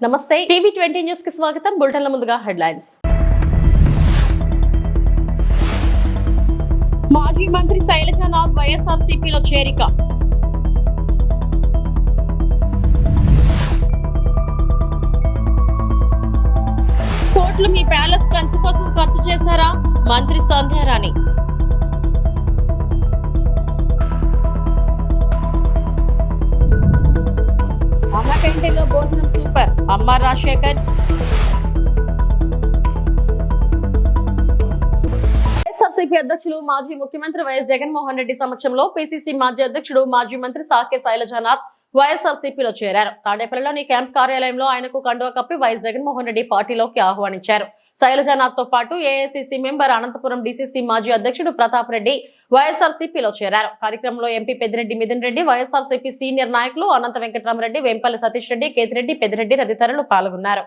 నమస్తే టీవీ20 న్యూస్ కి స్వాగతం. బులెటిన్ల ముందుగా హెడ్లైన్స్. మాజీ మంత్రి శైలజానాథ్ వైఎస్ఆర్సీపీలో చేరిక. కోట్లు మీ ప్యాలెస్ కంచె కోసం ఖర్చు చేశారా? మంత్రి సంధ్యారాణి. అమ్మ క్యాంటీన్లో భోజనం సూపర్. అమ్మ రాజశేఖర్. వైఎస్ఆర్సీపీ అధ్యక్షులు మాజీ ముఖ్యమంత్రి వైఎస్ జగన్మోహన్ రెడ్డి సమక్షంలో పిసిసి మాజీ అధ్యక్షుడు మాజీ మంత్రి సాకే శైలజానాథ్ వైఎస్ఆర్సీపీలో చేరారు. తాడేపల్లిలోని క్యాంప్ కార్యాలయంలో ఆయనకు కండువా కప్పి వైఎస్ జగన్మోహన్ రెడ్డి పార్టీలోకి ఆహ్వానించారు. శైలజానాథ్ తో పాటు ఏఐసిసి మెంబర్ అనంతపురం డిసిసి మాజీ అధ్యక్షుడు ప్రతాప్ రెడ్డి వైఎస్ఆర్సీపీలో చేరారు. కార్యక్రమంలో ఎంపీ పెద్దిరెడ్డి మిథున్ రెడ్డి, వైఎస్ఆర్సీపీ సీనియర్ నాయకులు అనంత వెంకటరామరెడ్డి, వేంపల్లి సతీష్ రెడ్డి, కేతిరెడ్డి, పెద్దిరెడ్డి తదితరులు పాల్గొన్నారు.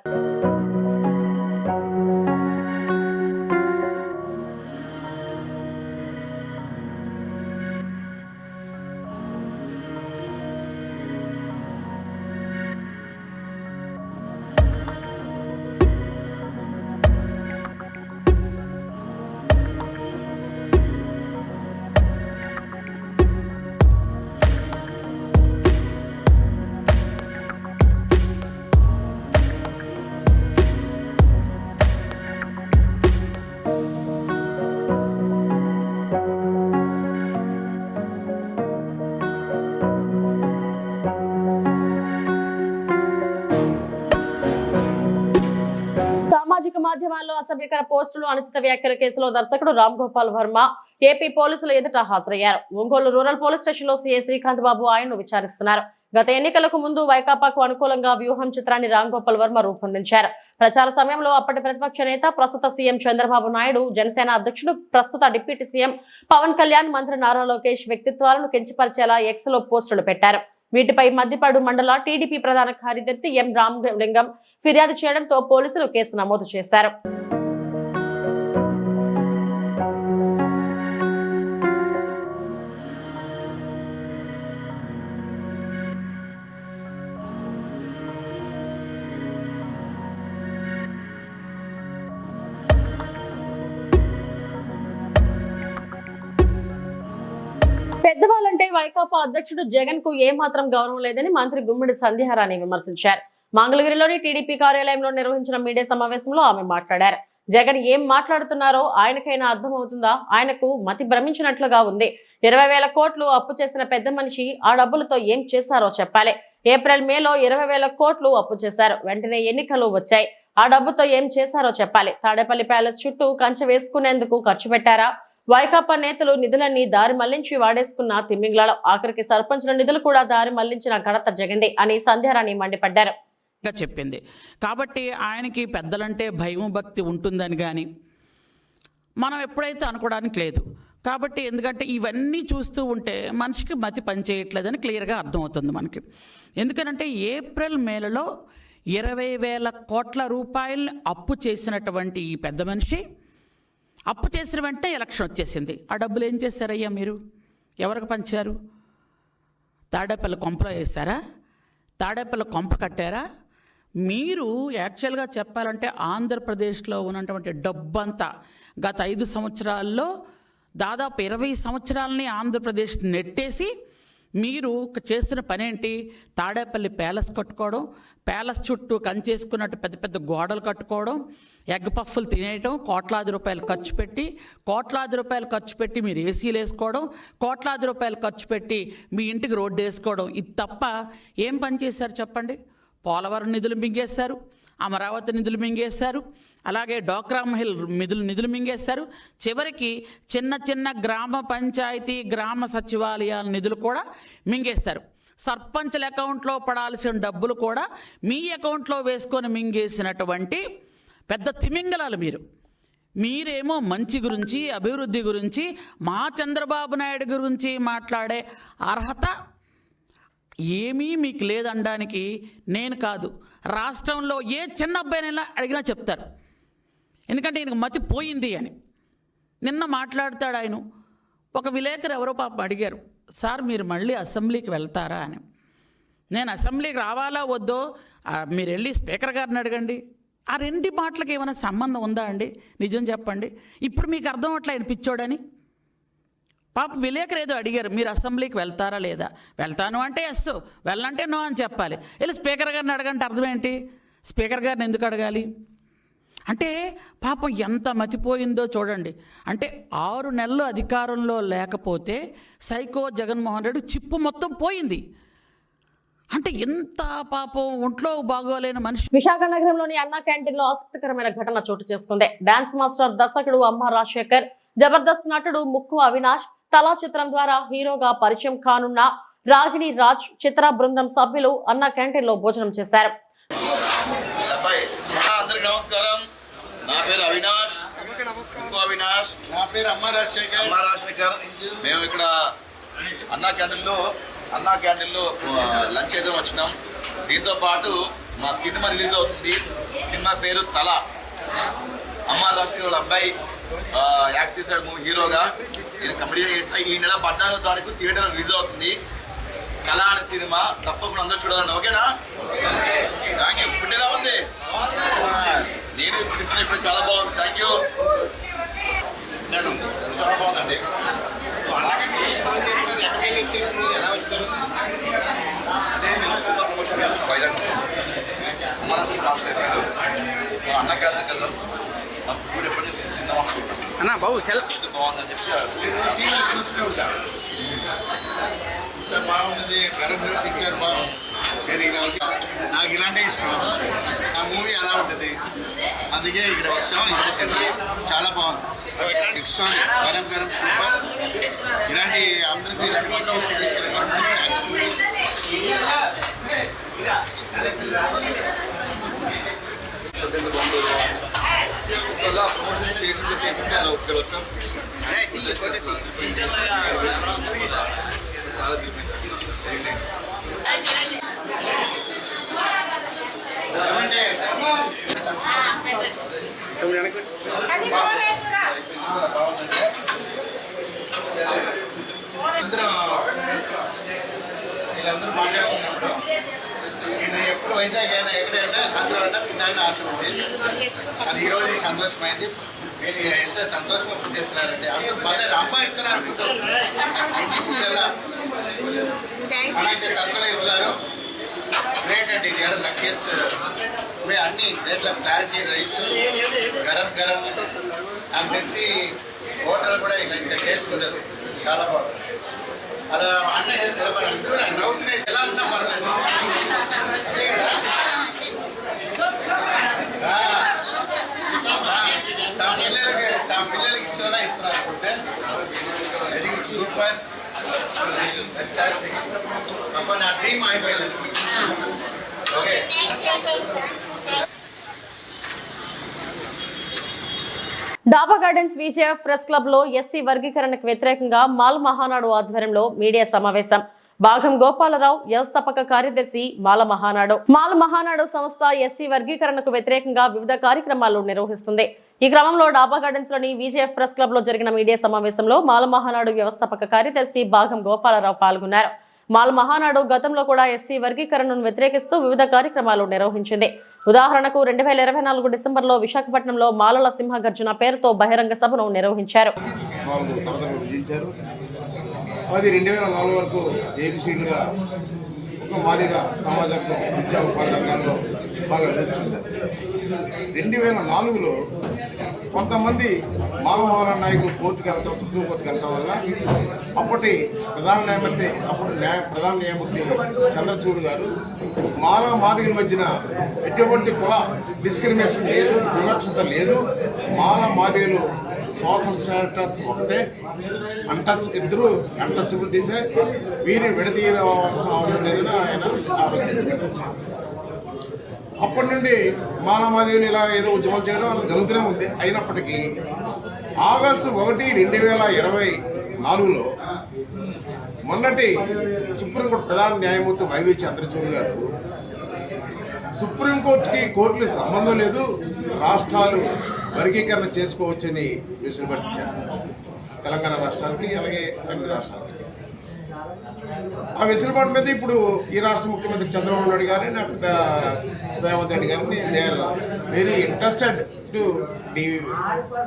సామాజిక మాధ్యమాల్లో అసభ్యకర పోస్టులు, అనుచిత వ్యాఖ్యల కేసులో దర్శకుడు రామ్ గోపాల్ వర్మ ఏపీ పోలీసుల ఎదుట హాజరయ్యారు. ఒంగోలు రూరల్ పోలీస్ స్టేషన్ లో సీఐ శ్రీకాంత్ బాబు ఆయన్ను విచారిస్తున్నారు. గత ఎన్నికలకు ముందు వైకాపాకు అనుకూలంగా వ్యూహం చిత్రాన్ని రామ్ గోపాల్ వర్మ రూపొందించారు. ప్రచార సమయంలో అప్పటి ప్రతిపక్ష నేత, ప్రస్తుత సీఎం చంద్రబాబు నాయుడు, జనసేన అధ్యక్షుడు, ప్రస్తుత డిప్యూటీ సీఎం పవన్ కళ్యాణ్, మంత్రి నారా లోకేష్ వ్యక్తిత్వాలను కించపరిచేలా ఎక్స్ లో పోస్టులు పెట్టారు. వీటిపై మద్దిపాడు మండల టీడీపీ ప్రధాన కార్యదర్శి ఎం రామలింగం ఫిర్యాదు చేయడంతో పోలీసులు కేసు నమోదు చేశారు. పెద్దవాళ్ళంటే వైకాపా అధ్యక్షుడు జగన్ కు ఏమాత్రం గౌరవం లేదని మంత్రి గుమ్మిడి సంధ్యారాణి విమర్శించారు. మంగళగిరిలోని టీడీపీ కార్యాలయంలో నిర్వహించిన మీడియా సమావేశంలో ఆమె మాట్లాడారు. జగన్ ఏం మాట్లాడుతున్నారో ఆయనకైనా అర్థమవుతుందా? ఆయనకు మతి భ్రమించినట్లుగా ఉంది. 20,000 కోట్లు అప్పు చేసిన పెద్ద మనిషి ఆ డబ్బులతో ఏం చేశారో చెప్పాలి. ఏప్రిల్ మేలో 20,000 కోట్లు అప్పు చేశారు. వెంటనే ఎన్నికలు వచ్చాయి. ఆ డబ్బుతో ఏం చేశారో చెప్పాలి. తాడేపల్లి ప్యాలెస్ చుట్టూ కంచె వేసుకునేందుకు ఖర్చు పెట్టారా? వైకాపా నేతలు నిధులన్నీ దారి మళ్లించి వాడేసుకున్న తిమ్మింగ్లాలో ఆఖరికి సర్పంచుల నిధులు కూడా దారి మళ్లించిన ఘనత జగంది అని సంధ్యారాణి మండిపడ్డారు. చెప్పింది కాబట్టి ఆయనకి పెద్దలంటే భయం భక్తి ఉంటుందని కానీ మనం ఎప్పుడైతే అనుకోవడానికి లేదు. కాబట్టి ఎందుకంటే ఇవన్నీ చూస్తూ ఉంటే మనిషికి మతి పనిచేయట్లేదని క్లియర్గా అర్థమవుతుంది మనకి. ఎందుకనంటే ఏప్రిల్ మేలలో 20,000 కోట్ల రూపాయలని అప్పు చేసినటువంటి ఈ పెద్ద మనిషి అప్పు చేసిన వెంటనే ఎలక్షన్ వచ్చేసింది. ఆ డబ్బులు ఏం చేశారయ్యా మీరు? ఎవరికి పంచారు? తాడేపల్లి కొంపలో వేశారా? తాడేపల్లి కొంప కట్టారా? మీరు యాక్చువల్గా చెప్పాలంటే ఆంధ్రప్రదేశ్లో ఉన్నటువంటి డబ్బంతా గత 5 సంవత్సరాల్లో దాదాపు 20 సంవత్సరాలని ఆంధ్రప్రదేశ్ నెట్టేసి మీరు చేస్తున్న పని ఏంటి? తాడేపల్లి ప్యాలెస్ కట్టుకోవడం, ప్యాలెస్ చుట్టూ కంచేసుకున్నట్టు పెద్ద పెద్ద గోడలు కట్టుకోవడం, ఎగ్ పఫ్ఫులు తినేయటం, కోట్లాది రూపాయలు ఖర్చు పెట్టి మీరు ఏసీలు వేసుకోవడం, కోట్లాది రూపాయలు ఖర్చు పెట్టి మీ ఇంటికి రోడ్డు వేసుకోవడం. ఇది తప్ప ఏం పని చేశారు చెప్పండి? పోలవరం నిధులు మింగేశారు, అమరావతి నిధులు మింగేశారు, అలాగే డోక్రా మహిళ నిధులు మింగేశారు. చివరికి చిన్న చిన్న గ్రామ పంచాయతీ, గ్రామ సచివాలయాల నిధులు కూడా మింగేశారు. సర్పంచుల అకౌంట్లో పడాల్సిన డబ్బులు కూడా మీ అకౌంట్లో వేసుకొని మింగేసినటువంటి పెద్ద తిమింగలాలు మీరేమో మంచి గురించి, అభివృద్ధి గురించి, మా చంద్రబాబు నాయుడు గురించి మాట్లాడే అర్హత ఏమీ మీకు లేదనడానికి నేను కాదు, రాష్ట్రంలో ఏ చిన్న అబ్బాయినైనా అడిగినా చెప్తారు. ఎందుకంటే ఈయనకు మతి పోయింది అని. నిన్న మాట్లాడతాడు ఆయన. ఒక విలేకరు ఎవరో పాపం అడిగారు, సార్ మీరు మళ్ళీ అసెంబ్లీకి వెళ్తారా అని. నేను అసెంబ్లీకి రావాలా వద్దో మీరు వెళ్ళి స్పీకర్ గారిని అడగండి. ఆ రెండు మాటలకు ఏమైనా సంబంధం ఉందా అండి? నిజం చెప్పండి. ఇప్పుడు మీకు అర్థం అట్లా ఆయన పిచ్చోడని. పాప విలేకరు ఏదో అడిగారు, మీరు అసెంబ్లీకి వెళ్తారా లేదా? వెళ్తాను అంటే ఎస్, వెళ్ళంటే నో అని చెప్పాలి. వెళ్ళి స్పీకర్ గారిని అడగంటే అర్థం ఏంటి? స్పీకర్ గారిని ఎందుకు అడగాలి? అంటే పాపం ఎంత మతిపోయిందో చూడండి. అంటే 6 నెలలు అధికారంలో లేకపోతే సైకో జగన్మోహన్ రెడ్డి చిప్పు మొత్తం పోయింది. అంటే ఎంత పాపం ఒంట్లో బాగోలేని మనిషి. విశాఖ నగరంలోని అన్నా క్యాంటీన్ లో ఆసక్తికరమైన ఘటన చోటు చేసుకుంది. డాన్స్ మాస్టర్ దర్శకుడు అమ్మ రాజశేఖర్, జబర్దస్త్ నటుడు ముక్కు అవినాష్, తలా చిత్రం ద్వారా హీరోగా పరిచయం కానున్న రాగిణి రాజ్ చిత్ర బృందం సభ్యులు అన్నా క్యాంటీన్ లో భోజనం చేశారు. అందరికి నమస్కారం. నా పేరు అవినాష్, అవినాష్. నా పేరు అమ్మ రాజశేఖర్. మేము ఇక్కడ అన్నా క్యాంటీన్లో లంచ్ చేద్దాం వచ్చినాం. దీంతో పాటు మా సినిమా రిలీజ్ అవుతుంది. సినిమా పేరు తల. అమ్మ రాజశేఖర్ వాళ్ళ అబ్బాయి యాక్ట్ చేశాడు మూవీ హీరోగా. నేను కంప్లీట్ చేస్తా. ఈ నెల 14వ తారీఖు థియేటర్ రిలీజ్ అవుతుంది. కళ అనే సినిమా తప్పకుండా అందరూ చూడాలండి. ఓకేనా? Thank you. ఫుడ్ ఎలా ఉంది? నేను ఇప్పుడు చాలా బాగుంది. Thank you. చాలా బాగుందండి. అదే మేము సినిమా ప్రమోషన్ చేస్తాం వైజాగ్. అన్న క్యాడర్ కదా, మా ఫుడ్ ఎప్పటికీ తిందాం అనుకుంటాం అన్న. బాబు సెల్ బాగుందని చెప్పి చూస్తూనే ఉంటా. ఇంత బాగుంటుంది, గరం తింటారు బాగుంది. సరే, నాకు ఇలాంటి ఇష్టం. ఆ మూవీ అలా ఉంటుంది, అందుకే ఇక్కడ వచ్చాం. ఇక్కడ తింటే చాలా బాగుంది. Next one garam super. ఇలాంటి అందరికీ ఇలాంటి మంచి ఫుడ్ ఇచ్చిన థ్యాంక్స్. ప్రమోషన్ చేసింటే అలా ఒక్కరు వచ్చాం. చాలా వీళ్ళందరూ మాట్లాడుతున్నప్పుడు నేను ఎప్పుడు వైజాగ్ అయినా ఎక్కడైనా అందులో అయినా తిన్నాలని ఆశ ఉంది. అది ఈరోజు సంతోషమైంది. మీరు ఎంత సంతోషంగా ఫుడ్ ఇస్తున్నారంటే అందరూ మదర్ అమ్మ ఇస్తున్నారు. ఫుడ్ ఎలా మనైతే తక్కువలో ఇస్తున్నారు. గ్రేట్ అండి. ఇది లక్కీస్ట్. మీ అన్ని దేంట్లో క్లారిటీ రైస్ గరం నాకు తెలిసి హోటల్ కూడా ఇలా ఇంత టేస్ట్ ఉండదు. చాలా బాగుంది. అలా అన్న నిలబడి నవ్వుతున్నాయి. ఎలా ఉన్నా పర్లేదు. అదే కదా తమ పిల్లలకి ఇచ్చేలా ఇస్తున్నారు అనుకుంటే. Very good, super, fantastic. అప్పుడు నా డ్రీమ్ అయిపోయింది. ఓకే. డాబా గార్డెన్స్ విజేఎఫ్ ప్రెస్ క్లబ్ లో ఎస్సీ వర్గీకరణకు వ్యతిరేకంగా మాల మహానాడు ఆధ్వర్యంలో మీడియా సమావేశం. భాగం గోపాలరావు, వ్యవస్థాపక కార్యదర్శి మాల మహానాడు సంస్థ ఎస్సీ వర్గీకరణకు వ్యతిరేకంగా వివిధ కార్యక్రమాలు నిర్వహిస్తుంది. ఈ క్రమంలో డాబా గార్డెన్స్ లోని విజేఎఫ్ ప్రెస్ క్లబ్ లో జరిగిన మీడియా సమావేశంలో మాల మహానాడు వ్యవస్థాపక కార్యదర్శి భాగం గోపాలరావు పాల్గొన్నారు. మాల మహానాడు గతంలో కూడా ఎస్సీ వర్గీకరణను వ్యతిరేకిస్తూ వివిధ కార్యక్రమాలు నిర్వహించింది. ఉదాహరణకు 2024 డిసెంబర్లో విశాఖపట్నంలో మాలల సింహగర్జన పేరుతో బహిరంగ సభను నిర్వహించారు. 2004 వరకు ఏబిసిలుగా ఒక మాదిగా సమాజంలో విద్యా ఉపాధి రంగాల్లో బాగా అభివృద్ధి చెందారు. 2004లో కొంతమంది మాలమోహన నాయకులు కోర్టుకు వెళ్ళటం, సుప్రీంకోర్టుకు వెళ్ళటం వల్ల అప్పటి ప్రధాన న్యాయమూర్తి చంద్రచూడ్ గారు మాదిగల మధ్యన ఎటువంటి కుల డిస్క్రిమినేషన్ లేదు, వివక్షత లేదు, మాదిగలు సోషల్ స్టేటస్ ఒకటే, ఇద్దరు అన్టచబిలిటీసే, వీరిని విడదీయవలసిన అవసరం లేదని ఆయన ఆలోచించుకుంటూ వచ్చారు. అప్పటి నుండి మాదిగలు ఇలా ఏదో ఉద్యమాలు చేయడం అలా జరుగుతూనే ఉంది. అయినప్పటికీ ఆగస్టు 1, 2024లో మొన్నటి సుప్రీంకోర్టు ప్రధాన న్యాయమూర్తి వైవి చంద్రచూడ్ గారు సుప్రీంకోర్టుకి కోర్టులకి సంబంధం లేదు, రాష్ట్రాలు వర్గీకరణ చేసుకోవచ్చని వెసులుబట్టించారు. తెలంగాణ రాష్ట్రానికి, అలాగే అన్ని రాష్ట్రాలకి. ఆ వెసులుబాటు మీద ఇప్పుడు ఈ రాష్ట్ర ముఖ్యమంత్రి చంద్రబాబు నాయుడు గారిని నాకు రేవంత్ రెడ్డి గారిని they are very interested to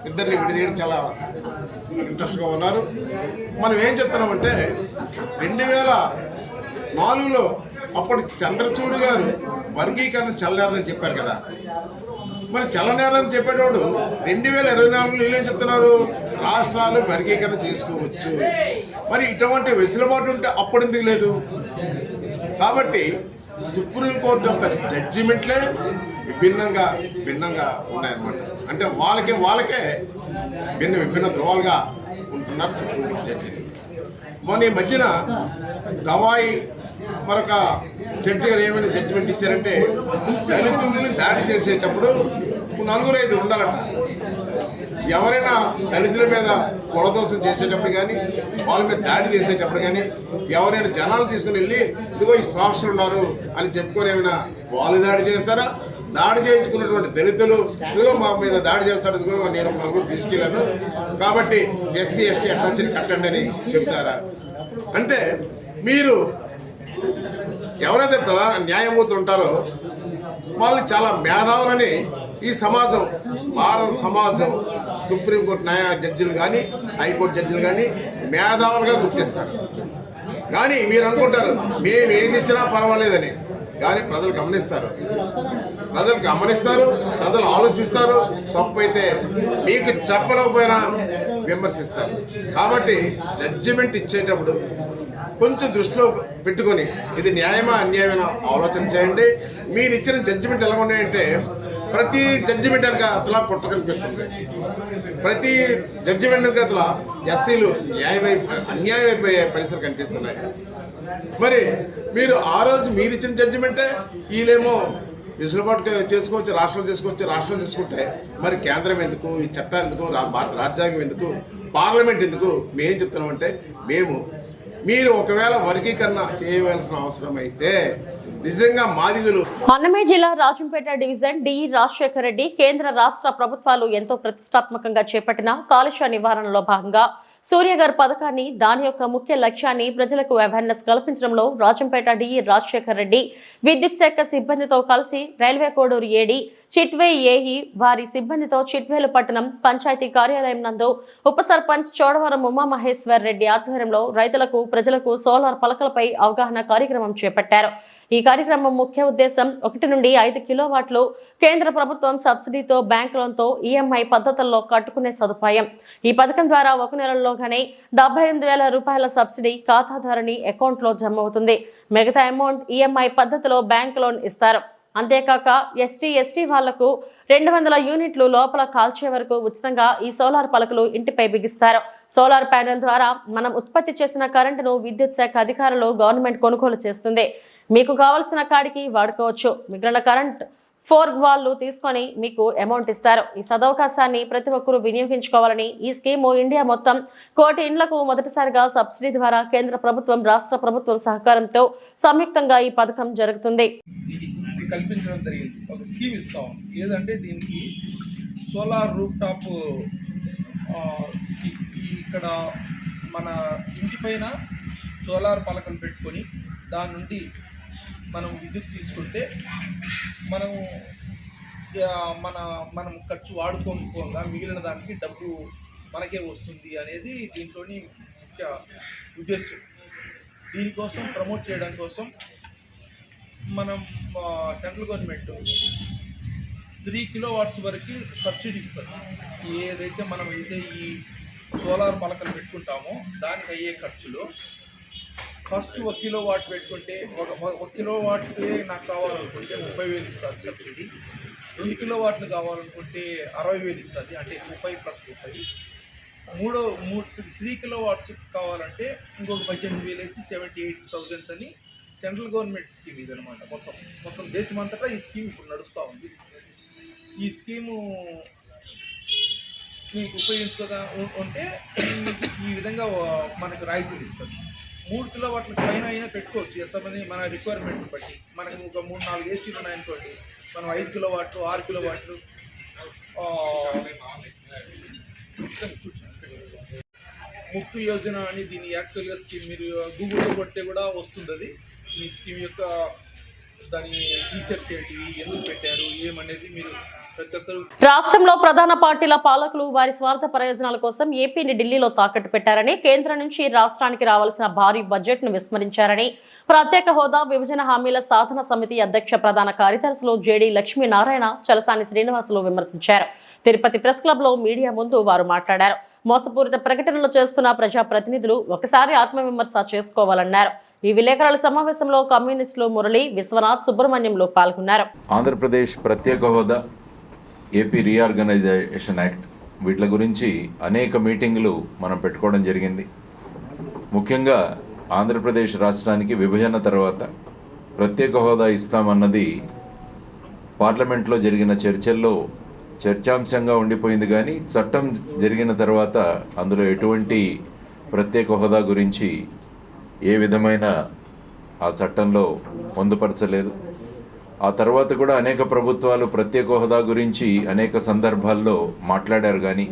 ఇద్దరిని విడదీయడం చాలా ఇంట్రెస్ట్గా ఉన్నారు. మనం ఏం చెప్తున్నామంటే 2004లో అప్పుడు చంద్రచూడ్ గారు వర్గీకరణ చల్లనేరని చెప్పారు కదా. మరి చల్లనేరని చెప్పేటోడు 2024లో వీళ్ళేం చెప్తున్నారు, రాష్ట్రాలు వర్గీకరణ చేసుకోవచ్చు. మరి ఇటువంటి వెసులుబాటు ఉంటే అప్పుడు ఎందుకు లేదు? కాబట్టి సుప్రీంకోర్టు యొక్క జడ్జిమెంట్లే భిన్నంగా ఉన్నాయన్నమాట. అంటే వాళ్ళకే విభిన్న ధ్రువాలుగా ఉంటున్నారు సుప్రీంకోర్టు జడ్జిలు. మొన్న ఈ మధ్యన గవాయి మరొక జడ్జి గారు ఏమైనా జడ్జిమెంట్ ఇచ్చారంటే, దళితుల్ని దాడి చేసేటప్పుడు 4-5 ఉండాలట. ఎవరైనా దళితుల మీద కులదోషం చేసేటప్పుడు కానీ, వాళ్ళ మీద దాడి చేసేటప్పుడు కానీ, ఎవరైనా జనాలు తీసుకుని వెళ్ళి ఇదిగో ఈ సాక్షులు ఉన్నారు అని చెప్పుకొని ఏమైనా వాళ్ళు దాడి చేస్తారా? దాడి చేయించుకున్నటువంటి దళితులు ఇదిగో మా మీద దాడి చేస్తాడు, ఇదిగో నేను 4 తీసుకెళ్ళాను కాబట్టి SC ST అట్రాసిటీ కట్టండి అని చెప్తారా? అంటే మీరు ఎవరైతే ప్రధాన న్యాయమూర్తులు ఉంటారో వాళ్ళు చాలా మేధావులని ఈ సమాజం, భారత సమాజం, సుప్రీంకోర్టు న్యాయ జడ్జిలు కానీ, హైకోర్టు జడ్జిలు కానీ మేధావులుగా గుర్తిస్తారు. కానీ మీరు అనుకుంటారు మేము ఏది ఇచ్చినా పర్వాలేదని. కానీ ప్రజలు గమనిస్తారు, ప్రజలు ఆలోచిస్తారు. తప్పు అయితే మీకు చెప్పలేకపోయినా విమర్శిస్తారు. కాబట్టి జడ్జిమెంట్ ఇచ్చేటప్పుడు కొంచెం దృష్టిలో పెట్టుకొని ఇది న్యాయమా అన్యాయమా ఆలోచన చేయండి. మీరు ఇచ్చిన జడ్జిమెంట్ ఎలా ఉన్నాయంటే ప్రతి జడ్జిమెంట్ వెనక అతలా కుట్ర కనిపిస్తుంది. ప్రతి జడ్జిమెంట్ వెనక అతలా ఎస్సీలు అన్యాయం అయిపోయే పరిస్థితులు కనిపిస్తున్నాయి. మరి మీరు ఆ రోజు మీరు ఇచ్చిన జడ్జిమెంటే వీళ్ళేమో వెసులుబాటు చేసుకోవచ్చు, రాష్ట్రం చేసుకుంటే మరి కేంద్రం ఎందుకు, ఈ చట్టాలు ఎందుకు, భారత రాజ్యాంగం ఎందుకు, పార్లమెంట్ ఎందుకు? మేమేం చెప్తున్నామంటే మీరు ఒకవేళ వర్గీకరణ చేయవలసిన అవసరం అయితే నిజంగా మాదిగలు. అన్నమయ్య జిల్లా రాజంపేట డివిజన్ డి రాజశేఖర రెడ్డి కేంద్ర రాష్ట్ర ప్రభుత్వాలు ఎంతో ప్రతిష్టాత్మకంగా చేపట్టిన కాలుష్య నివారణలో భాగంగా సూర్యగారి పథకాన్ని, దాని యొక్క ముఖ్య లక్ష్యాన్ని ప్రజలకు అవేర్నెస్ కల్పించడంలో రాజంపేట డి రాజశేఖర రెడ్డి విద్యుత్ శాఖ సిబ్బందితో కలిసి రైల్వే కోడూరు ఏడి చిట్వే ఏఈ వారి సిబ్బందితో చిట్వేలు పట్టణం పంచాయతీ కార్యాలయం నందు ఉప సర్పంచ్ చోడవరం ఉమామహేశ్వర్ రెడ్డి ఆధ్వర్యంలో రైతులకు, ప్రజలకు సోలార్ పలకలపై అవగాహన కార్యక్రమం చేపట్టారు. ఈ కార్యక్రమం ముఖ్య ఉద్దేశం 1 నుండి 5 కిలోవాట్లు కేంద్ర ప్రభుత్వం సబ్సిడీతో బ్యాంక్ లోన్తో EMI పద్ధతుల్లో కట్టుకునే సదుపాయం. ఈ పథకం ద్వారా 1 నెలలోగానే 78,000 రూపాయల సబ్సిడీ ఖాతాదారుని అకౌంట్లో జమ అవుతుంది. మిగతా అమౌంట్ EMI పద్ధతిలో బ్యాంక్ లోన్ ఇస్తారు. అంతేకాక ST వాళ్లకు 200 యూనిట్లు లోపల కాల్చే వరకు ఉచితంగా ఈ సోలార్ పలకలు ఇంటిపై బిగిస్తారు. సోలార్ ప్యానెల్ ద్వారా మనం ఉత్పత్తి చేసిన కరెంటును విద్యుత్ శాఖ అధికారులు గవర్నమెంట్ కొనుగోలు చేస్తుంది. మీకు కావలసిన కాడికి వాడుకోవచ్చు. మిగిలిన కరెంట్ 4 వాళ్ళు తీసుకొని మీకు అమౌంట్ ఇస్తారు. ఈ సదవకాశాన్ని ప్రతి ఒక్కరూ వినియోగించుకోవాలని ఈ స్కీము ఇండియా మొత్తం 1 కోటి ఇండ్లకు మొదటిసారిగా సబ్సిడీ ద్వారా కేంద్ర ప్రభుత్వం, రాష్ట్ర ప్రభుత్వం సహకారంతో సంయుక్తంగా ఈ పథకం జరుగుతుంది. కల్పించడం జరిగింది. ఒక స్కీమ్ ఇస్తాం. ఏదంటే దీనికి సోలార్ రూఫ్ టాప్ ఇక్కడ మన ఇంటి పైన సోలార్ పలకలు పెట్టుకొని దాని నుండి మనం విద్యుత్ తీసుకుంటే మనం ఖర్చు వాడుకోకపోగా మిగిలిన దానికి డబ్బు మనకే వస్తుంది అనేది దీంట్లోని ముఖ్య ఉద్దేశం. దీనికోసం ప్రమోట్ చేయడం కోసం మనం సెంట్రల్ గవర్నమెంట్ 3 కిలోవాట్స్ వరకు సబ్సిడీ ఇస్తుంది. ఏదైతే మనం అయితే ఈ సోలార్ పలకలు పెట్టుకుంటామో దానికి అయ్యే ఖర్చులు ఫస్ట్ 1 కిలోవాట్ పెట్టుకుంటే 1 కిలోవాట్ నాకు కావాలనుకుంటే 30,000 ఇస్తుంది సబ్సిడీ. 2 కిలోవాట్లు కావాలనుకుంటే 60,000 ఇస్తుంది, అంటే 30 + 30. 3 కిలోవాట్స్ కావాలంటే ఇంకొక 18,000 వేసి 78,000 అని సెంట్రల్ గవర్నమెంట్ స్కీమ్ ఇదనమాట. మొత్తం దేశమంతటా ఈ స్కీమ్ ఇప్పుడు నడుస్తూ ఉంది. ఈ స్కీము మీకు ఉపయోగించుకోగా ఉంటే ఈ విధంగా మనకు రాయితీలు ఇస్తుంది. 3 కిలోవాట్ల పైన అయినా పెట్టుకోవచ్చు. ఎంతమంది మన రిక్వైర్మెంట్ బట్టి. మనకు ఒక 3-4 ఏసీలు ఉన్నాయనుకోండి, మనం 5 కిలోవాట్లు, 6 కిలోవాట్లు ముఫ్త్ యోజన అని దీని యాక్చువల్గా స్కీమ్ మీరు గూగుల్లో కొడితే కూడా వస్తుంది అది. ఈ స్కీమ్ యొక్క దాని ఫీచర్స్ ఏంటివి, ఎందుకు పెట్టారు, ఏమనేది మీరు ప్రతి ఒక్కరు. రాష్ట్రంలో ప్రధాన పార్టీల పాలకులు వారి స్వార్థ ప్రయోజనాల కోసం ఏపీని ఢిల్లీలో తాకట్టు పెట్టారని, కేంద్రం నుంచి రాష్ట్రానికి రావాల్సిన భారీ బడ్జెట్ ను విస్మరించారని ప్రత్యేక హోదా విభజన హామీల సాధన సమితి అధ్యక్ష ప్రధాన కార్యదర్శులు జేడీ లక్ష్మీనారాయణ, చలసాని శ్రీనివాసులు విమర్శించారు. తిరుపతి ప్రెస్ క్లబ్ లో మీడియా ముందు వారు మాట్లాడారు. మోసపూరిత ప్రకటనలు చేస్తున్న ప్రజాప్రతినిధులు ఒకసారి ఆత్మవిమర్శ చేసుకోవాలన్నారు. ఈ విలేకరుల సమావేశంలో కమ్యూనిస్టులు మురళి, విశ్వనాథ్, సుబ్రహ్మణ్యంలో పాల్గొన్నారు. ఆంధ్రప్రదేశ్ ప్రత్యేక హోదా, ఏపీ రీఆర్గనైజేషన్ యాక్ట్ వీటి గురించి అనేక మీటింగులు మనం పెట్టుకోవడం జరిగింది. ముఖ్యంగా ఆంధ్రప్రదేశ్ రాష్ట్రానికి విభజన తర్వాత ప్రత్యేక హోదా ఇస్తామన్నది పార్లమెంట్లో జరిగిన చర్చల్లో చర్చాంశంగా ఉండిపోయింది. కానీ చట్టం జరిగిన తర్వాత అందులో ఎటువంటి ప్రత్యేక హోదా గురించి ఏ విధమైన ఆ చట్టంలో పొందుపరచలేదు. ఆ తర్వాత కూడా అనేక ప్రభుత్వాలు ప్రత్యేక హోదా గురించి అనేక సందర్భాల్లో మాట్లాడారు. కానీ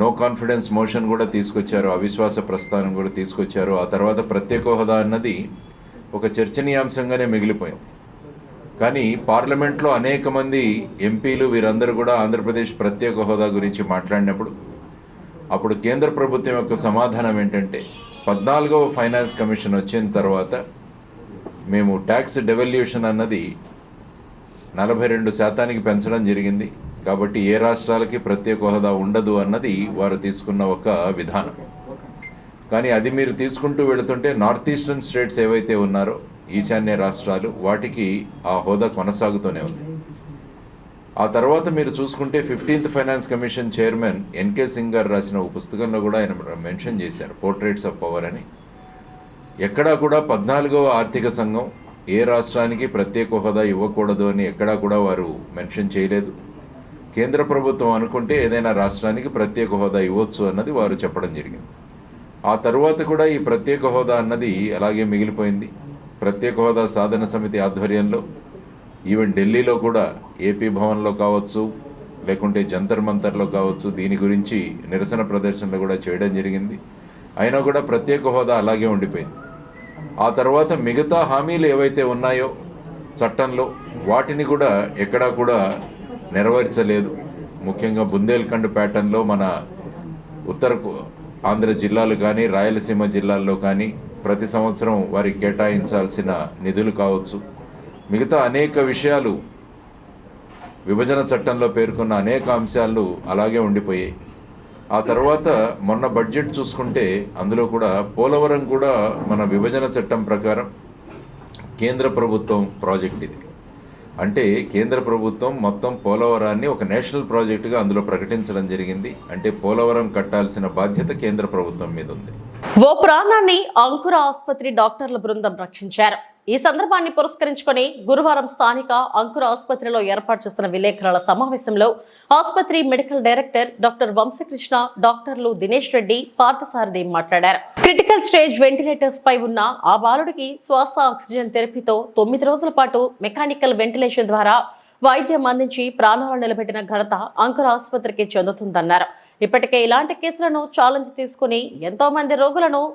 నో కాన్ఫిడెన్స్ మోషన్ కూడా తీసుకొచ్చారు, అవిశ్వాస ప్రస్థానం కూడా తీసుకొచ్చారు. ఆ తర్వాత ప్రత్యేక హోదా అన్నది ఒక చర్చనీయాంశంగానే మిగిలిపోయింది. కానీ పార్లమెంట్లో అనేక మంది ఎంపీలు వీరందరూ కూడా ఆంధ్రప్రదేశ్ ప్రత్యేక హోదా గురించి మాట్లాడినప్పుడు అప్పుడు కేంద్ర ప్రభుత్వం యొక్క సమాధానం ఏంటంటే, 14వ ఫైనాన్స్ కమిషన్ వచ్చిన తర్వాత మేము ట్యాక్స్ డెవల్యూషన్ అన్నది 42% పెంచడం జరిగింది. కాబట్టి ఏ రాష్ట్రాలకి ప్రత్యేక హోదా ఉండదు అన్నది వారు తీసుకున్న ఒక విధానం. కానీ అది మీరు తీసుకుంటూ వెళుతుంటే నార్త్ ఈస్టర్న్ స్టేట్స్ ఏవైతే ఉన్నారో, ఈశాన్య రాష్ట్రాలు, వాటికి ఆ హోదా కొనసాగుతూనే ఉంది. ఆ తర్వాత మీరు చూసుకుంటే 15th finance commission chairman NK Singh గారు రాసిన ఒక పుస్తకంలో కూడా ఆయన మెన్షన్ చేశారు, పోర్ట్రేట్స్ ఆఫ్ పవర్ అని. ఎక్కడా కూడా 14వ ఆర్థిక సంఘం ఏ రాష్ట్రానికి ప్రత్యేక హోదా ఇవ్వకూడదు అని ఎక్కడా కూడా వారు మెన్షన్ చేయలేదు. కేంద్ర ప్రభుత్వం అనుకుంటే ఏదైనా రాష్ట్రానికి ప్రత్యేక హోదా ఇవ్వచ్చు అన్నది వారు చెప్పడం జరిగింది. ఆ తర్వాత కూడా ఈ ప్రత్యేక హోదా అన్నది అలాగే మిగిలిపోయింది. ప్రత్యేక హోదా సాధన సమితి ఆధ్వర్యంలో ఈవెన్ ఢిల్లీలో కూడా ఏపీ భవన్లో కావచ్చు, లేకుంటే జంతర్ మంతర్లో కావచ్చు, దీని గురించి నిరసన ప్రదర్శనలు కూడా చేయడం జరిగింది. అయినా కూడా ప్రత్యేక హోదా అలాగే ఉండిపోయింది. ఆ తర్వాత మిగతా హామీలు ఏవైతే ఉన్నాయో చట్టంలో, వాటిని కూడా ఎక్కడా కూడా నెరవేర్చలేదు. ముఖ్యంగా బుందేల్ఖండ్ ప్యాటర్న్లో మన ఉత్తర ఆంధ్ర జిల్లాలు కానీ, రాయలసీమ జిల్లాల్లో కానీ ప్రతి సంవత్సరం వారికి కేటాయించాల్సిన నిధులు కావచ్చు, మిగతా అనేక విషయాలు విభజన చట్టంలో పేర్కొన్న అనేక అంశాలు అలాగే ఉండిపోయాయి. ఆ తర్వాత మొన్న బడ్జెట్ చూసుకుంటే అందులో కూడా పోలవరం కూడా మన విభజన చట్టం ప్రకారం కేంద్ర ప్రభుత్వం ప్రాజెక్ట్ ఇది. అంటే కేంద్ర ప్రభుత్వం మొత్తం పోలవరాన్ని ఒక నేషనల్ ప్రాజెక్టుగా అందులో ప్రకటించడం జరిగింది. అంటే పోలవరం కట్టాల్సిన బాధ్యత కేంద్ర ప్రభుత్వం మీద ఉంది. ఓ ప్రాణాన్ని అంకుర ఆసుపత్రి డాక్టర్ల బృందం రక్షించారు. ఈ సందర్భాన్ని పురస్కరించుకొని గురువారం స్థానిక అంకుర ఆసుపత్రిలో ఏర్పాటు చేసిన విలేకరుల సమావేశంలో ఆసుపత్రి మెడికల్ డైరెక్టర్ డాక్టర్ వంశకృష్ణ, డాక్టర్లు దినేష్ రెడ్డి, పార్థసారథి మాట్లాడారు. క్రిటికల్ స్టేజ్ వెంటిలేటర్స్ పై ఉన్న ఆ బాలుడికి శ్వాస ఆక్సిజన్ థెరపీతో 9 రోజుల పాటు మెకానికల్ వెంటిలేషన్ ద్వారా వైద్యం అందించి ప్రాణాలు నిలబెట్టిన ఘనత అంకుర ఆసుపత్రికి చెందుతుందన్నారు. ఇప్పటికే ఇలాంటి కేసులను ఛాలెంజ్ తీసుకుని ఎంతో మంది రోగులను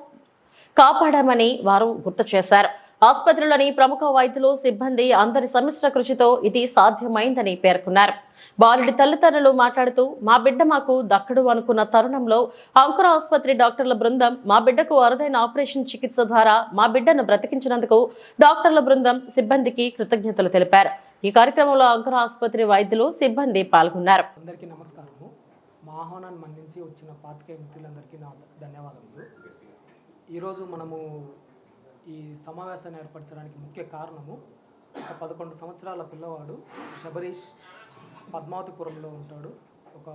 కాపాడామని వారు గుర్తు చేశారు. ఆసుపత్రిలోని ప్రముఖ వైద్యులు, సిబ్బంది అందరి సమిష్ట కృషితో ఇది సాధ్యమైందని పేర్కొన్నారు. బాలుడి తల్లిదండ్రులు మాట్లాడుతూ, మా బిడ్డ మాకు దక్కడు అనుకున్న తరుణంలో అంకుర ఆసుపత్రి డాక్టర్ల బృందం మా బిడ్డకు అరుదైన ఆపరేషన్ చికిత్స ద్వారా మా బిడ్డను బ్రతికించినందుకు డాక్టర్ల బృందం సిబ్బందికి కృతజ్ఞతలు తెలిపారు. ఈ కార్యక్రమంలో అంకుర ఆసుపత్రి వైద్యులు, సిబ్బంది పాల్గొన్నారు. అందరికీ నమస్కారము. మా ఆహ్వానాన్ని మన్నించి వచ్చిన పాత్రికేయ మిత్రులందరికీ నా ధన్యవాదములు. ఈరోజు మనము ఈ సమావేశాన్ని ఏర్పరచడానికి ముఖ్య కారణము, ఒక 11 సంవత్సరాల పిల్లవాడు శబరీష్ పద్మావతిపురంలో ఉంటాడు. ఒక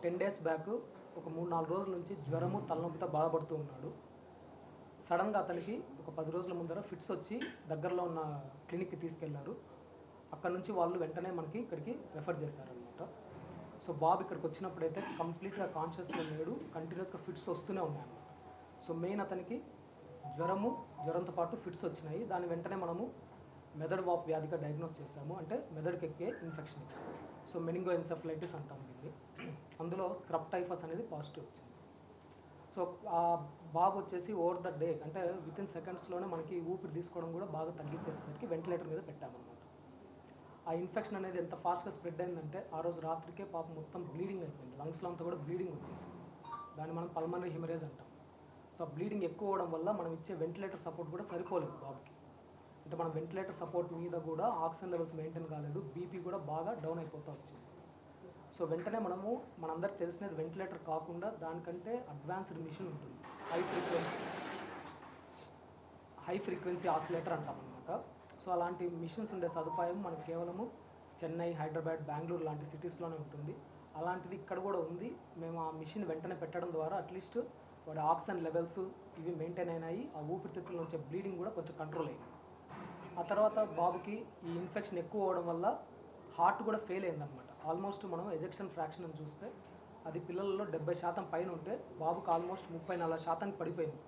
10 days బ్యాక్ ఒక 3-4 రోజుల నుంచి జ్వరము, తలనొప్పితో బాధపడుతూ ఉన్నాడు. సడన్గా అతనికి ఒక 10 రోజుల ముందర ఫిట్స్ వచ్చి దగ్గరలో ఉన్న క్లినిక్కి తీసుకెళ్లారు. అక్కడ నుంచి వాళ్ళు వెంటనే మనకి ఇక్కడికి రెఫర్ చేశారనమాట. సో బాబు ఇక్కడికి వచ్చినప్పుడైతే కంప్లీట్గా కాన్షియస్లో లేడు, కంటిన్యూస్గా ఫిట్స్ వస్తూనే ఉన్నాయన్నమాట. సో మెయిన్ అతనికి జ్వరంతో పాటు ఫిట్స్ వచ్చినాయి. దాని వెంటనే మనము మెదడు వాపు వ్యాధిగా డయాగ్నోస్ చేశాము. అంటే మెదడుకి ఎక్కే ఇన్ఫెక్షన్. సో మెనింగో ఎన్సెఫలైటిస్ అంటాం దీన్ని. అందులో స్క్రబ్ టైఫస్ అనేది పాజిటివ్ వచ్చింది. సో ఆ బాబు వచ్చేసి ఓవర్ ద డే అంటే విత్ ఇన్ సెకండ్స్లోనే మనకి ఊపిరి తీసుకోవడం కూడా బాగా తగ్గించేసరికి వెంటిలేటర్ మీద పెట్టామన్నమాట. ఆ ఇన్ఫెక్షన్ అనేది ఎంత ఫాస్ట్గా స్ప్రెడ్ అయిందంటే ఆ రోజు రాత్రికే పాప మొత్తం బ్లీడింగ్ అయిపోయింది, లంగ్స్లో అంతా కూడా బ్లీడింగ్ వచ్చేసింది. దాన్ని మనం పల్మనరీ హెమరేజ్ అంటాం. సో బ్లీడింగ్ ఎక్కువ అవడం వల్ల మనం ఇచ్చే వెంటిలేటర్ సపోర్ట్ కూడా సరిపోలేదు బాబుకి. అంటే మనం వెంటిలేటర్ సపోర్ట్ మీద కూడా ఆక్సిజన్ లెవెల్స్ మెయింటైన్ కాలేదు, బీపీ కూడా బాగా డౌన్ అయిపోతూ వచ్చేసి. సో వెంటనే మనందరికి తెలిసినది వెంటిలేటర్ కాకుండా దానికంటే అడ్వాన్స్డ్ మిషన్ ఉంటుంది, హై ఫ్రీక్వెన్సీ ఆసిలేటర్ అంటాం అనమాట. సో అలాంటి మిషన్స్ ఉండే సదుపాయం మనకు కేవలము చెన్నై, హైదరాబాద్, బెంగళూరు లాంటి సిటీస్లోనే ఉంటుంది. అలాంటిది ఇక్కడ కూడా ఉంది. మేము ఆ మిషన్ వెంటనే పెట్టడం ద్వారా అట్లీస్ట్ వాడి ఆక్సిజన్ లెవెల్స్ ఇవి మెయింటైన్ అయినాయి, ఆ ఊపిరితిత్తుల నుంచి బ్లీడింగ్ కూడా కొంచెం కంట్రోల్ అయింది. ఆ తర్వాత బాబుకి ఈ ఇన్ఫెక్షన్ ఎక్కువ అవడం వల్ల హార్ట్ కూడా ఫెయిల్ అయిందనమాట. ఆల్మోస్ట్ మనం ఎజెక్షన్ ఫ్రాక్షన్ అని చూస్తే అది పిల్లల్లో 70% పైన ఉంటే బాబుకి ఆల్మోస్ట్ 34% పడిపోయింది.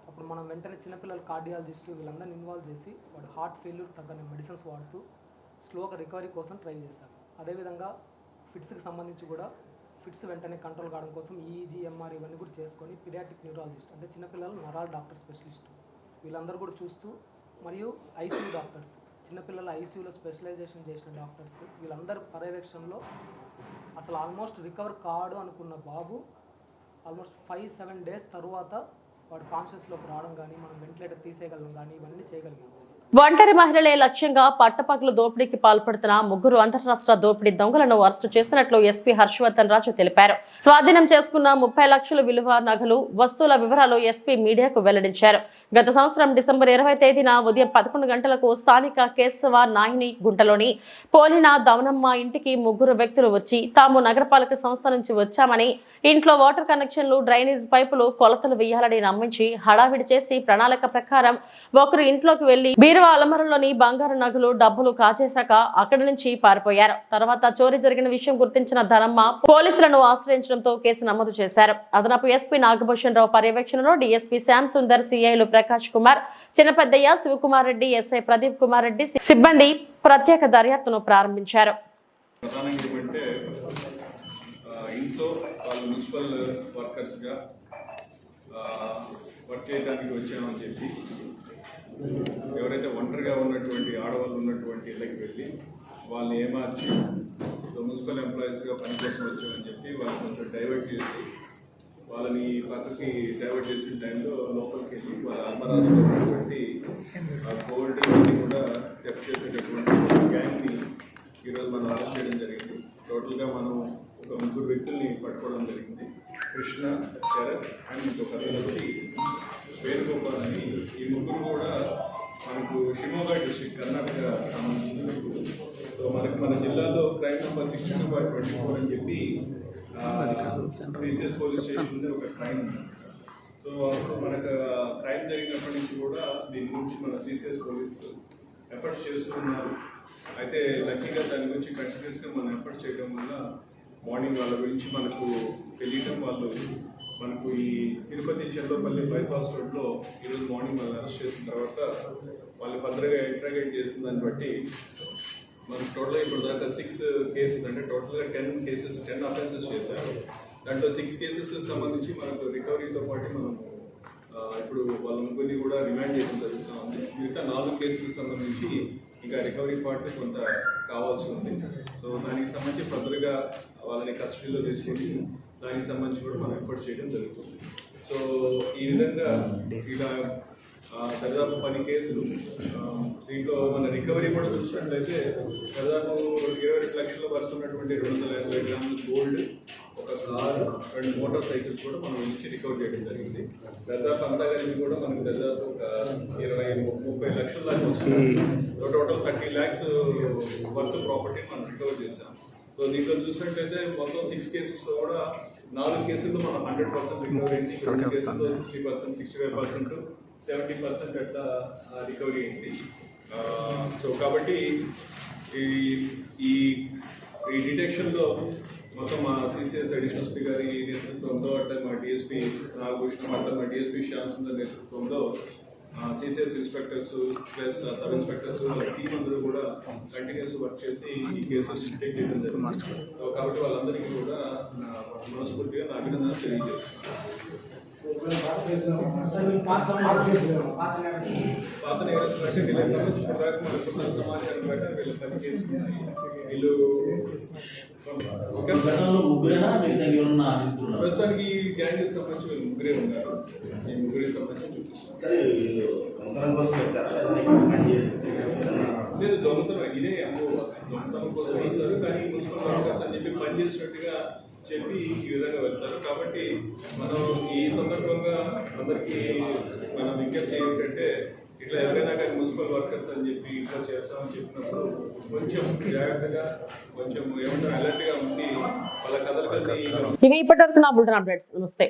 అప్పుడు మనం వెంటనే చిన్నపిల్లల కార్డియాలజిస్ట్ వీళ్ళందరినీ ఇన్వాల్వ్ చేసి వాడు హార్ట్ ఫెయిల్యూర్ తగ్గని మెడిసిన్స్ వాడుతూ స్లోగా రికవరీ కోసం ట్రై చేశారు. అదేవిధంగా ఫిట్స్కి సంబంధించి కూడా ఫిట్స్ వెంటనే కంట్రోల్ కావడం కోసం ఈఈజీ, ఎంఆర్ ఇవన్నీ కూడా చేసుకొని పీడియాట్రిక్ న్యూరాలజిస్ట్ అంటే చిన్నపిల్లల నరాల డాక్టర్ స్పెషలిస్ట్ వీళ్ళందరూ కూడా చూస్తూ, మరియు ఐసీయూ డాక్టర్స్ చిన్నపిల్లల ఐసీయూలో స్పెషలైజేషన్ చేసిన డాక్టర్స్ వీళ్ళందరూ పర్యవేక్షణలో అసలు ఆల్మోస్ట్ రికవర్ కాడు అనుకున్న బాబు ఆల్మోస్ట్ 5-7 డేస్ తర్వాత వాడు కాన్షియస్లోకి రావడం కానీ, మనం వెంటిలేటర్ తీసేయగలం కానీ ఇవన్నీ చేయగలిగాం. ఒంటరి మహిళలే లక్ష్యంగా పట్టపగలు దోపిడీకి పాల్పడుతున్న 3 అంతర్రాష్ట్ర దోపిడీ దొంగలను అరెస్టు చేసినట్లు ఎస్పీ హర్షవర్ధన్ రాజు తెలిపారు. స్వాధీనం చేసుకున్న 30 లక్షల విలువ నగలు, వస్తువుల వివరాలు ఎస్పీ మీడియాకు వెల్లడించారు. గత సంవత్సరం డిసెంబర్ 20 తేదీన ఉదయం 11 గంటలకు స్థానిక కేశవ నాయిని గుంటలోని పోలిన దవనమ్మ ఇంటికి 3 వ్యక్తులు వచ్చి తాము నగరపాలక సంస్థ నుంచి వచ్చామని, ఇంట్లో వాటర్ కనెక్షన్లు, డ్రైనేజ్ పైపులు కొలతలు వేయాలని నమ్మించి హడావిడి చేసి ప్రణాళిక ప్రకారం ఒకరు ఇంట్లోకి వెళ్లి బీరువా అలమరలోని బంగారు నగలు, డబ్బులు కాజేశాక అక్కడి నుంచి పారిపోయారు. తర్వాత చోరీ జరిగిన విషయం గుర్తించిన ధనమ్మ పోలీసులను ఆశ్రయించడంతో కేసు నమోదు చేశారు. అదనపు ఎస్పీ నాగభూషణ్ రావు పర్యవేక్షణలో డీఎస్పీ శ్యామ్ సుందర్, సిఐలు ప్రకాష్ కుమార్, చిన్నపెద్దయ్య, శివకుమార్ రెడ్డి, ఎస్ఐ ప్రదీప్ కుమార్ రెడ్డి సిబ్బంది ప్రత్యేక దర్యాప్తును ప్రారంభించారు. ఇంట్లో వాళ్ళు మున్సిపల్ వర్కర్స్గా వర్క్ చేయడానికి వచ్చామని చెప్పి ఎవరైతే ఒంటరిగా ఉన్నటువంటి ఆడవాళ్ళు ఉన్నటువంటి ఇళ్ళకి వెళ్ళి వాళ్ళని ఏమార్చి మున్సిపల్ ఎంప్లాయీస్గా పని కోసం వచ్చామని చెప్పి వాళ్ళు కొంచెం డైవర్ట్ చేసి వాళ్ళని పక్కకి డైవర్ట్ చేసిన టైంలో లోపలికి వెళ్ళి వాళ్ళ అల్మరాసులో ఉన్నటువంటి గోల్డ్ ఇవన్నీ కూడా థెఫ్ట్ చేసేటటువంటి గ్యాంగ్ని ఈరోజు మనం అరెస్ట్ చేయడం జరిగింది. టోటల్గా మనం ఒక 3 వ్యక్తుల్ని పట్టుకోవడం జరిగింది. కృష్ణ, శరత్ అండ్ ఇంకొక వచ్చి వేణుగోపాల్ అని. ఈ 3 కూడా మనకు షిమోగా డిస్ట్రిక్ట్, కర్ణాటక సంబంధించిన. సో మన జిల్లాలో క్రైమ్ నెంబర్ 62/24 అని చెప్పి సిసిఎస్ పోలీస్ స్టేషన్ ఒక క్రైమ్ ఉంది. సో అప్పుడు మనకు క్రైమ్ జరిగినప్పటి నుంచి కూడా దీని గురించి మన సిసిఎస్ పోలీసులు ఎఫర్ట్స్ చేస్తున్నారు. అయితే లక్కీగా దాని గురించి కంటిన్యూస్గా మనం ఎఫర్ట్స్ చేయడం వల్ల మార్నింగ్ వాళ్ళ గురించి మనకు తెలియటం, వాళ్ళు మనకు ఈ తిరుపతి చెల్లపల్లి బైపాస్ రోడ్లో ఈరోజు మార్నింగ్ వాళ్ళు అరెస్ట్ చేసిన తర్వాత వాళ్ళు ఫర్దర్గా ఇంట్రాగేట్ చేసిన దాన్ని బట్టి మనకు టోటల్గా ఇప్పుడు దాకా 6 కేసెస్ అంటే టోటల్గా 10 అఫెన్సెస్ చేశారు. దాంట్లో 6 కేసెస్ సంబంధించి మనకు రికవరీతో పాటు మనం ఇప్పుడు వాళ్ళ ముగ్గురిని కూడా రిమాండ్ చేయడం జరుగుతూ ఉంది. మిగతా 4 కేసులకు సంబంధించి ఇంకా రికవరీ పార్ట్ కొంత కావాల్సి ఉంది. సో దానికి సంబంధించి ఫర్దర్గా వాళ్ళని కస్టడీలో తీసుకొని దానికి సంబంధించి కూడా మనం ఎఫర్ట్ చేయడం జరుగుతుంది. సో ఈ విధంగా ఇలా దాదాపు 10 కేసులు. దీంట్లో మన రికవరీ కూడా చూసినట్లయితే దాదాపు 22 లక్షల వరకు ఉన్నటువంటి 250 గ్రాముల గోల్డ్, ఒక కారు, 2 మోటార్ సైకిల్స్ కూడా మనం ఇచ్చి రికవర్ చేయడం జరిగింది. దాదాపు అంతా కలిపి కూడా మనకు దాదాపు ఒక 20-30 లక్షల దాకా వస్తుంది. టోటల్ 30 lakhs వర్త్ ప్రాపర్టీ మనం రికవర్ చేసాం. సో దీంట్లో చూసినట్లయితే మొత్తం 6 కేసెస్లో కూడా 4 కేసుల్లో మనం 100% రికవరీ అయింది. 2 కేసుల్లో 60%, 65%, 70% అట్లా రికవరీ అయింది. సో కాబట్టి ఈ డిటెక్షన్లో మొత్తం మా సిసిఎస్ అడిషనల్ ఎస్పీ గారి నేతృత్వంలో, అట్లా మా డిఎస్పీ నాగభూషణం, అట్లా మా డిఎస్పీ శ్యామ్ సుందర్ నేతృత్వంలో CCS inspectors plus sub inspectors team అందరూ కూడా కంటిన్యూస్ వర్క్ చేసి ఈ కేసెస్ డిటెక్ట్ చేయడం జరిగింది. కాబట్టి వాళ్ళందరికీ కూడా మనస్ఫూర్తిగా నా అభినందన తెలియజేస్తున్నాను. పాత నేరాలు ప్రశ్న వీళ్ళకి సంబంధించిన దాకా మనకు ఉన్న సమాచారం ప్రకారం వీళ్ళు పని చేస్తున్నారు. వీళ్ళు ప్రస్తుతానికి ఈ గ్యాంగ్ సంబంధించి వీళ్ళు ముగ్గురే ఉన్నారు. ఈ ముగ్గురికి సంబంధించి చూపిస్తారు. లేదు దొంగతనం ఇదే దొంగతనం కోసం వస్తారు, కానీ మున్సిపల్ వర్కర్స్ అని చెప్పి పని చేసినట్టుగా చెప్పి ఈ విధంగా వెళ్తారు. కాబట్టి మనం ఈ సందర్భంగా అందరికీ మన విజ్ఞప్తి ఏంటంటే ఇట్లా ఎవరైనా కానీ మున్సిపల్ వర్కర్స్ అని చెప్పి ఇట్లా చేస్తామని చెప్పినప్పుడు కొంచెం జాగ్రత్తగా కొంచెం ఏమంటారు అలర్ట్గా ఉండి వాళ్ళ కథలకల్ని ఇక ఇప్పటివరకు నా బులెటిన్ అప్డేట్స్. నమస్తే.